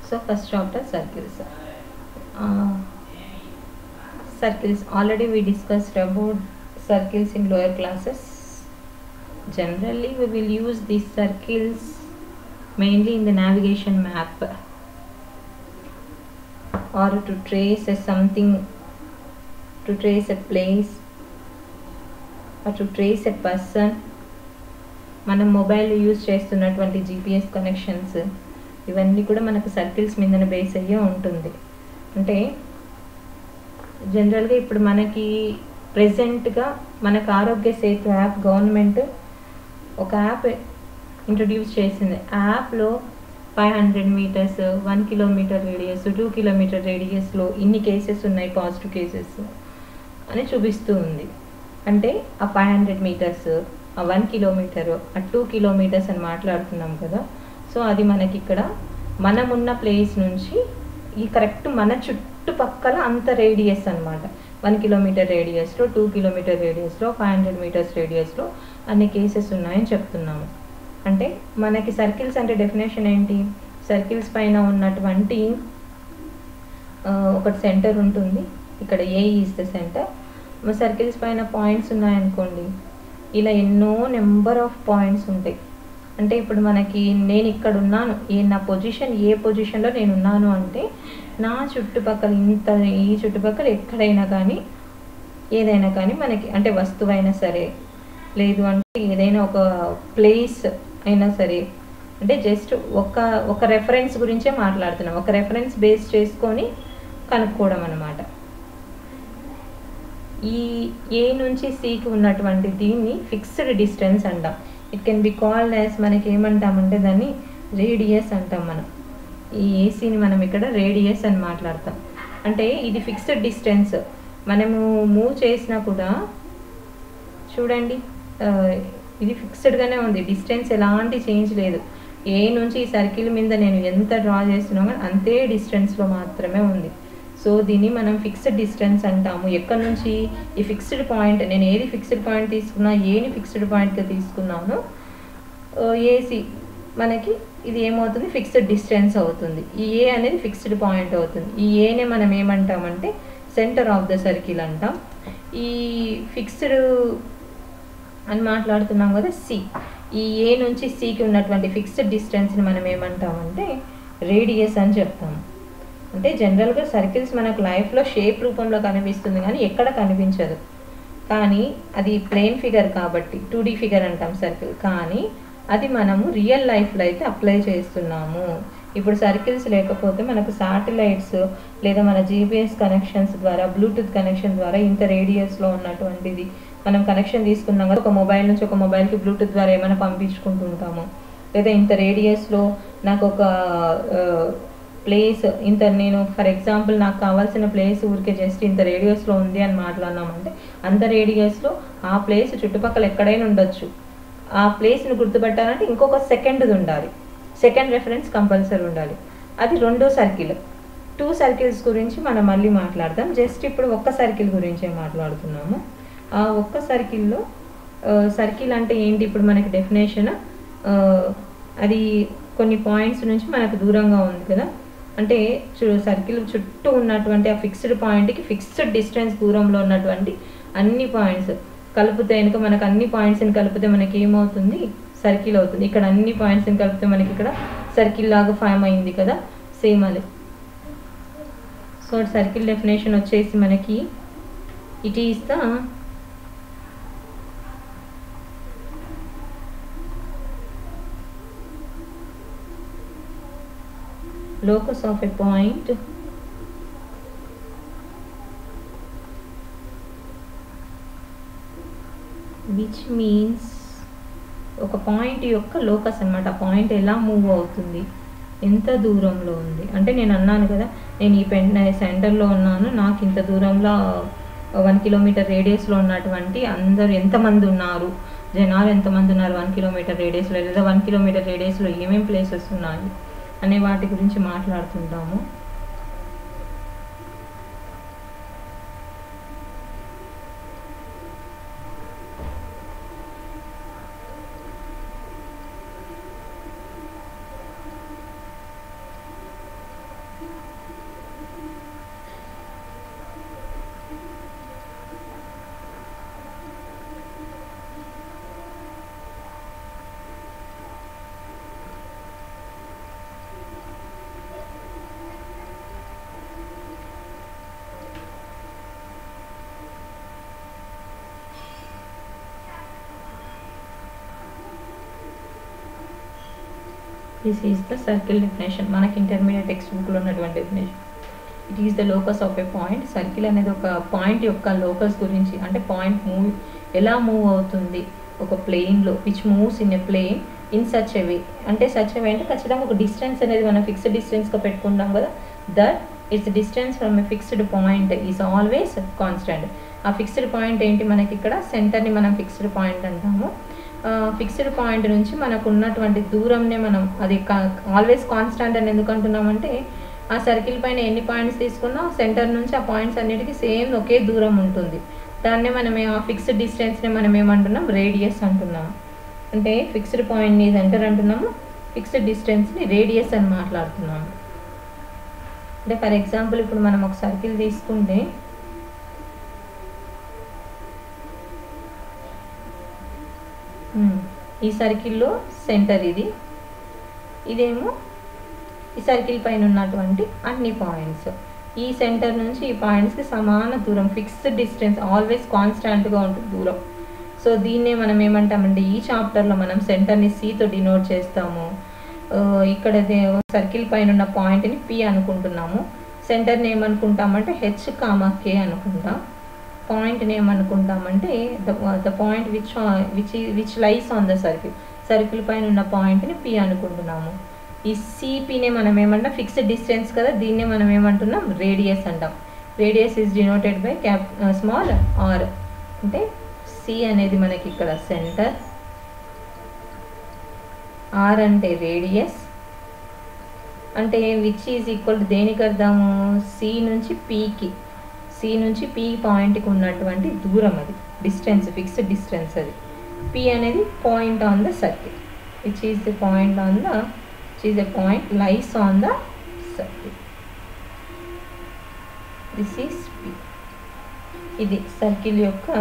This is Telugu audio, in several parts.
So first chapter, circles. Circles, already we discussed about circles in lower classes. Generally we will use these circles mainly in the navigation map, or to trace something, to trace a place, or to trace a person. మనం మొబైల్ యూజ్ చేస్తున్నటువంటి జీపీఎస్ కనెక్షన్స్ ఇవన్నీ కూడా మనకు సర్కిల్స్ మీదనే బేస్ అయ్యే ఉంటుంది. అంటే జనరల్గా ఇప్పుడు మనకి ప్రెజెంట్గా మనకు ఆరోగ్య సేతు యాప్ గవర్నమెంట్ ఒక యాప్ ఇంట్రడ్యూస్ చేసింది. ఆ యాప్లో 500 మీటర్స్, 1 కిలోమీటర్ రేడియస్, 2 కిలోమీటర్ రేడియస్లో ఇన్ని కేసెస్ ఉన్నాయి, పాజిటివ్ కేసెస్ అని చూపిస్తూ ఉంది. అంటే ఆ 500 మీటర్స్, ఆ 1 కిలోమీటర్, ఆ 2 కిలోమీటర్స్ అని మాట్లాడుతున్నాం కదా. సో అది మనకి ఇక్కడ మనం ఉన్న ప్లేస్ నుంచి ఈ కరెక్ట్ మన చుట్టుపక్కల అంత రేడియస్ అనమాట. 1 కిలోమీటర్ రేడియస్లో, 2 కిలోమీటర్ రేడియస్లో, 500 మీటర్స్ రేడియస్లో అన్ని కేసెస్ ఉన్నాయని చెప్తున్నాము. అంటే మనకి సర్కిల్స్ అంటే డెఫినేషన్ ఏంటి? సర్కిల్స్ పైన ఉన్నటువంటి ఒకటి సెంటర్ ఉంటుంది, ఇక్కడ ఏ ఈజ్ ద సెంటర్. సర్కిల్స్ పైన పాయింట్స్ ఉన్నాయనుకోండి, ఇలా ఎన్నో నెంబర్ ఆఫ్ పాయింట్స్ ఉంటాయి. అంటే ఇప్పుడు మనకి నేను ఇక్కడ ఉన్నాను, నా పొజిషన్ ఏ పొజిషన్లో నేను ఉన్నాను అంటే నా చుట్టుపక్కల ఈ చుట్టుపక్కల ఎక్కడైనా కానీ ఏదైనా కానీ మనకి, అంటే వస్తువైనా సరే, లేదు అంటే ఏదైనా ఒక ప్లేస్ అయినా సరే, అంటే జస్ట్ ఒక రెఫరెన్స్ గురించే మాట్లాడుతున్నాం. ఒక రెఫరెన్స్ బేస్ చేసుకొని కనుక్కోవడం అన్నమాట. ఈ ఏ నుంచి సికి ఉన్నటువంటి దీన్ని ఫిక్స్డ్ డిస్టెన్స్ అంటాం. It can be called as, మనకి ఏమంటామంటే దాన్ని రేడియస్ అంటాం. మనం ఈ ఏసీని మనం ఇక్కడ రేడియస్ అని మాట్లాడతాం. అంటే ఇది ఫిక్స్డ్ డిస్టెన్స్. మనము మూవ్ చేసినా కూడా చూడండి, ఇది ఫిక్స్డ్గానే ఉంది, డిస్టెన్స్ ఎలాంటి చేంజ్ లేదు. ఏ నుంచి ఈ సర్కిల్ మీద నేను ఎంత డ్రా చేస్తున్నామో అంతే డిస్టెన్స్లో మాత్రమే ఉంది. సో దీన్ని మనం ఫిక్స్డ్ డిస్టెన్స్ అంటాము. ఎక్కడి నుంచి ఈ ఫిక్స్డ్ పాయింట్, నేను ఏది ఫిక్స్డ్ పాయింట్ తీసుకున్నా, ఏని ఫిక్స్డ్ పాయింట్గా తీసుకున్నానో ఏసి మనకి ఇది ఏమవుతుంది, ఫిక్స్డ్ డిస్టెన్స్ అవుతుంది. ఈ ఏ అనేది ఫిక్స్డ్ పాయింట్ అవుతుంది. ఈ ఏనే మనం ఏమంటామంటే సెంటర్ ఆఫ్ ద సర్కిల్ అంటాం. ఈ ఫిక్స్డ్ అని మాట్లాడుతున్నాం కదా సి, ఈ ఏ నుంచి సికి ఉన్నటువంటి ఫిక్స్డ్ డిస్టెన్స్ని మనం ఏమంటామంటే రేడియస్ అని చెప్తాము. అంటే జనరల్గా సర్కిల్స్ మనకు లైఫ్లో షేప్ రూపంలో కనిపిస్తుంది కానీ ఎక్కడ కనిపించదు. కానీ అది ప్లేన్ ఫిగర్ కాబట్టి 2D ఫిగర్ అంటాం సర్కిల్. కానీ అది మనము రియల్ లైఫ్లో అయితే అప్లై చేస్తున్నాము. ఇప్పుడు సర్కిల్స్ లేకపోతే మనకు శాటిలైట్స్ లేదా మన జీపీఎస్ కనెక్షన్స్ ద్వారా, బ్లూటూత్ కనెక్షన్ ద్వారా ఇంత రేడియస్లో ఉన్నటువంటిది మనం కనెక్షన్ తీసుకున్నాం కదా. ఒక మొబైల్ నుంచి ఒక మొబైల్కి బ్లూటూత్ ద్వారా ఏమైనా పంపించుకుంటూ ఉంటాము. లేదా ఇంత రేడియస్లో నాకు ఒక ప్లేస్, ఇంత నేను ఫర్ ఎగ్జాంపుల్ నాకు కావాల్సిన ప్లేస్ ఊరికే జస్ట్ ఇంత రేడియస్లో ఉంది అని మాట్లాడినామంటే అంత రేడియస్లో ఆ ప్లేస్ చుట్టుపక్కల ఎక్కడైనా ఉండొచ్చు. ఆ ప్లేస్ని గుర్తుపట్టాలంటే ఇంకొక సెకండ్ది ఉండాలి, సెకండ్ రెఫరెన్స్ కంపల్సరీ ఉండాలి. అది రెండో సర్కిల్. 2 సర్కిల్స్ గురించి మనం మళ్ళీ మాట్లాడదాం. జస్ట్ ఇప్పుడు ఒక్క సర్కిల్ గురించే మాట్లాడుతున్నాము. ఆ ఒక్క సర్కిల్లో సర్కిల్ అంటే ఏంటి, ఇప్పుడు మనకి డెఫినేషన్, అది కొన్ని పాయింట్స్ నుంచి మనకు దూరంగా ఉంది కదా. అంటే సర్కిల్ చుట్టూ ఉన్నటువంటి ఆ ఫిక్స్డ్ పాయింట్కి ఫిక్స్డ్ డిస్టెన్స్ దూరంలో ఉన్నటువంటి అన్ని పాయింట్స్ కలిపితే కనుక మనకు అన్ని పాయింట్స్ని కలిపితే మనకి ఏమవుతుంది, సర్కిల్ అవుతుంది. ఇక్కడ అన్ని పాయింట్స్ని కలిపితే మనకి ఇక్కడ సర్కిల్ లాగా ఫామ్ అయింది కదా, సేమ్ అదే. సో సర్కిల్ డెఫినేషన్ వచ్చేసి మనకి it is the locus of a point which means ఒక పాయింట్ యొక్క లోకస్ అనమాట. ఆ పాయింట్ ఎలా మూవ్ అవుతుంది, ఎంత దూరంలో ఉంది. అంటే నేను అన్నాను కదా, నేను ఈ సెంటర్లో ఉన్నాను, నాకు ఇంత దూరంలో 1 కిలోమీటర్ రేడియస్లో ఉన్నటువంటి అందరూ ఎంతమంది ఉన్నారు, జనాలు ఎంతమంది ఉన్నారు 1 కిలోమీటర్ రేడియస్లో, లేదా 1 కిలోమీటర్ రేడియస్లో ఏమేమి ప్లేసెస్ ఉన్నాయి అనే వాటి గురించి మాట్లాడుతుంటాము. This is the circle definition, మనకి ఇంటర్మీడియట్ టెక్స్ట్ బుక్లో ఉన్నటువంటి definition. It is the locus of a point. Circle అనేది ఒక పాయింట్ యొక్క లోకస్ గురించి, అంటే పాయింట్ ఎలా మూవ్ అవుతుంది ఒక ప్లేన్లో, which moves in a plane in such a way. అంటే సచ్ ఎ వే అంటే ఖచ్చితంగా ఒక డిస్టెన్స్ అనేది మనం ఫిక్స్డ్ డిస్టెన్స్గా పెట్టుకుంటాం కదా, that it's distance from a fixed point is always constant. ఆ ఫిక్స్డ్ పాయింట్ ఏంటి, మనకి ఇక్కడ సెంటర్ని మనం ఫిక్స్డ్ పాయింట్ అంటాము. ఫిక్స్డ్ పాయింట్ నుంచి మనకు ఉన్నటువంటి దూరంనే మనం అది ఆల్వేస్ కాన్స్టెంట్ అని ఎందుకు అంటున్నామంటే, ఆ సర్కిల్ పైన ఎన్ని పాయింట్స్ తీసుకున్నా సెంటర్ నుంచి ఆ పాయింట్స్ అన్నిటికీ సేమ్ ఒకే దూరం ఉంటుంది. దాన్నే మనం ఆ ఫిక్స్డ్ డిస్టెన్స్ని మనం ఏమంటున్నాం, రేడియస్ అంటున్నాము. అంటే ఫిక్స్డ్ పాయింట్ని సెంటర్ అంటున్నాము, ఫిక్స్డ్ డిస్టెన్స్ని రేడియస్ అని మాట్లాడుతున్నాము. అంటే ఫర్ ఎగ్జాంపుల్ ఇప్పుడు మనం ఒక సర్కిల్ తీసుకుంటే, ఈ సర్కిల్లో సెంటర్ ఇది, ఇదేమో ఈ సర్కిల్ పైన ఉన్నటువంటి అన్ని పాయింట్స్. ఈ సెంటర్ నుంచి ఈ పాయింట్స్కి సమాన దూరం, ఫిక్స్డ్ డిస్టెన్స్, ఆల్వేస్ కాన్స్టాంట్గా ఉంటుంది దూరం. సో దీన్నే మనం ఏమంటామంటే, ఈ చాప్టర్లో మనం సెంటర్ని సితో డినోట్ చేస్తాము. ఇక్కడ సర్కిల్ పైన ఉన్న పాయింట్ని పి అనుకుంటున్నాము, సెంటర్ని ఏమనుకుంటామంటే H, K అనుకుంటాం. పాయింట్ని ఏమనుకుంటామంటే the point which lies on the circle పైన ఉన్న పాయింట్ని పి అనుకుంటున్నాము. ఈ సిపినే మనం ఏమంటాం, ఫిక్స్డ్ డిస్టెన్స్ కదా, దీన్నే మనం ఏమంటున్నాం, రేడియస్ అంటాం. Radius is denoted by small R. అంటే సి అనేది మనకి ఇక్కడ సెంటర్, ఆర్ అంటే రేడియస్, అంటే విచ్ ఈజ్ ఈక్వల్ టు దేనికి అర్థము, సి నుంచి పీ పాయింట్కి ఉన్నటువంటి దూరం, అది డిస్టెన్స్, ఫిక్స్డ్ డిస్టెన్స్ అది. పి అనేది point on the circle, which is the point on the is a point lies on the circle. This is P. ఇది సర్కిల్ యొక్క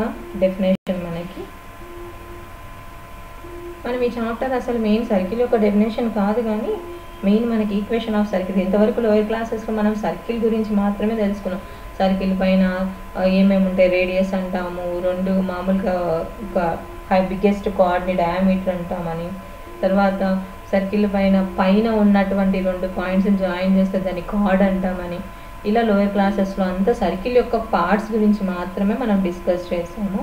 డెఫినేషన్. మనం ఈ చాప్టర్ అసలు మెయిన్ సర్కిల్ యొక్క డెఫినేషన్ కాదు, కానీ మెయిన్ మనకి ఈక్వేషన్ ఆఫ్ సర్కిల్. ఇంతవరకు లోయర్ క్లాసెస్లో మనం సర్కిల్ గురించి మాత్రమే తెలుసుకున్నాం. సర్కిల్ పైన ఏమేమి ఉంటాయి, రేడియస్ అంటాము, రెండు మామూలుగా ఒక బిగ్గెస్ట్ కోఆర్డినేట్ డయామీటర్ అంటామని, తర్వాత సర్కిల్ పైన ఉన్నటువంటి రెండు పాయింట్స్ని జాయిన్ చేస్తే దాన్ని కార్డ్ అంటామని, ఇలా లోయర్ క్లాసెస్లో అంతా సర్కిల్ యొక్క పార్ట్స్ గురించి మాత్రమే మనం డిస్కస్ చేసాము.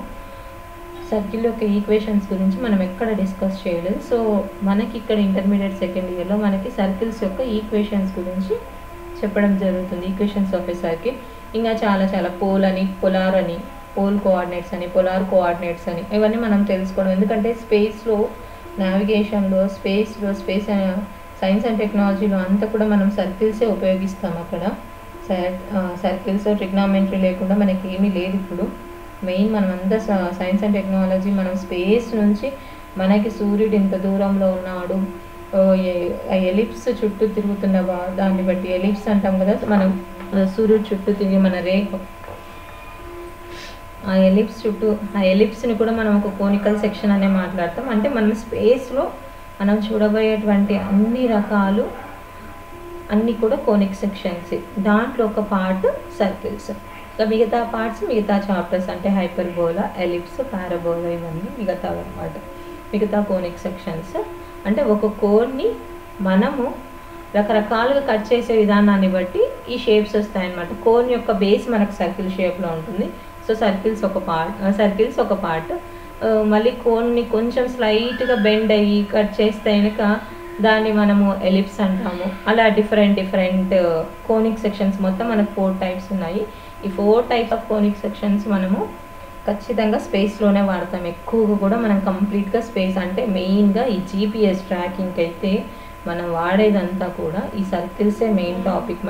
సర్కిల్ యొక్క ఈక్వేషన్స్ గురించి మనం ఎక్కడ డిస్కస్ చేయలేదు. సో మనకి ఇక్కడ ఇంటర్మీడియట్ సెకండ్ ఇయర్లో మనకి సర్కిల్స్ యొక్క ఈక్వేషన్స్ గురించి చెప్పడం జరుగుతుంది. Equations of a circle. ఇంకా చాలా పోల్ అని, పొలార్ అని, పోల్ కోఆర్డినేట్స్ అని, పొలార్ కోఆర్డినేట్స్ అని, ఇవన్నీ మనం తెలుసుకోవడం. ఎందుకంటే స్పేస్లో, నావిగేషన్లో, స్పేస్ సైన్స్ అండ్ టెక్నాలజీలో అంతా కూడా మనం సర్కిల్సే ఉపయోగిస్తాం. అక్కడ సర్కిల్స్ ట్రిగ్నామెట్రీ లేకుండా మనకి ఏమీ లేదు. ఇప్పుడు మెయిన్ మనం అంతా సైన్స్ అండ్ టెక్నాలజీ, మనం స్పేస్ నుంచి మనకి సూర్యుడు ఇంత దూరంలో ఉన్నాడు, ఎలిప్స్ చుట్టూ తిరుగుతున్న దాన్ని బట్టి ఎలిప్స్ అంటాం కదా, మనం సూర్యుడు చుట్టూ తిరిగి మన రేఖ, ఆ ఎలిప్స్ని కూడా మనం ఒక కోనికల్ సెక్షన్ అనే మాట్లాడతాం. అంటే మనం స్పేస్లో మనం చూడబోయేటువంటి అన్ని రకాలు అన్నీ కూడా కోనిక్ సెక్షన్స్. దాంట్లో ఒక పార్ట్ సర్కిల్స్. ఇంకా మిగతా పార్ట్స్ మిగతా చాప్టర్స్, అంటే హైపర్బోలా, ఎలిప్స్, పారాబోలా, ఇవన్నీ మిగతా అన్నమాట. మిగతా కోనిక్ సెక్షన్స్ అంటే ఒక కోన్ని మనము రకరకాలుగా కట్ చేసే విధానాన్ని బట్టి ఈ షేప్స్ వస్తాయన్నమాట. కోన్ యొక్క బేస్ మనకు సర్కిల్ షేప్లో ఉంటుంది. సో సర్కిల్స్ ఒక పార్ట్. మళ్ళీ కోన్ని కొంచెం స్లైట్గా బెండ్ అయ్యి కట్ చేస్తే కనుక దాన్ని మనము ఎలిప్స్ అంటాము. అలా డిఫరెంట్ కోనిక్ సెక్షన్స్ మొత్తం మనకు 4 టైప్స్ ఉన్నాయి. ఈ 4 టైప్ ఆఫ్ కోనిక్ సెక్షన్స్ మనము ఖచ్చితంగా స్పేస్లోనే వాడతాం. ఎక్కువగా కూడా మనం కంప్లీట్గా స్పేస్, అంటే మెయిన్గా ఈ జీపీఎస్ ట్రాకింగ్కి అయితే మనం వాడేదంతా కూడా ఈ సర్కిల్సే మెయిన్ టాపిక్.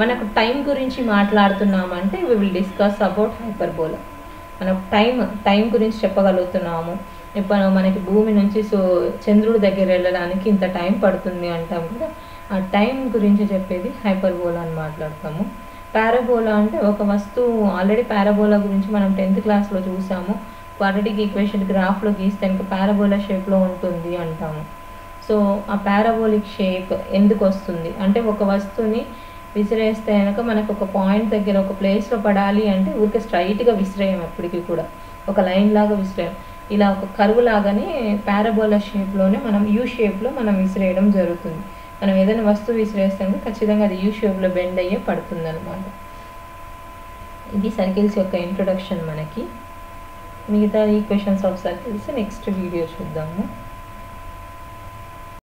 మనకు టైం గురించి మాట్లాడుతున్నామంటే we will discuss about hyperbola. మనం టైం గురించి చెప్పగలుగుతున్నాము. ఇప్పుడు మనకి భూమి నుంచి చంద్రుడి దగ్గర వెళ్ళడానికి ఇంత టైం పడుతుంది అంటాం కదా, ఆ టైం గురించి చెప్పేది హైపర్బోలా అని మాట్లాడతాము. పారాబోలా అంటే ఒక వస్తువు, ఆల్రెడీ పారాబోలా గురించి మనం 10th క్లాస్లో చూసాము. క్వాడ్రాటిక్ ఈక్వేషన్ గ్రాఫ్లో గీస్తే ఇంకా పారాబోలా షేప్లో ఉంటుంది అంటాము. సో ఆ పారాబోలిక్ షేప్ ఎందుకు వస్తుంది అంటే, ఒక వస్తువుని విసిరేస్తే కనుక మనకు ఒక పాయింట్ దగ్గర ఒక ప్లేస్లో పడాలి అంటే ఊరికే స్ట్రైట్గా విసిరేయం, ఎప్పటికీ కూడా ఒక లైన్ లాగా విసిరేయం. ఇలా ఒక కర్వ్ లాగానే పారాబోలా షేప్లోనే మనం యూ షేప్లో మనం విసిరేయడం జరుగుతుంది. మనం ఏదైనా వస్తువు విసిరేస్తాం ఖచ్చితంగా అది యూ షేప్లో బెండ్ అయ్యే పడుతుంది అనమాట. ఇది సర్కిల్స్ యొక్క ఇంట్రొడక్షన్. మనకి మిగతా equations of circles next video చూద్దాము.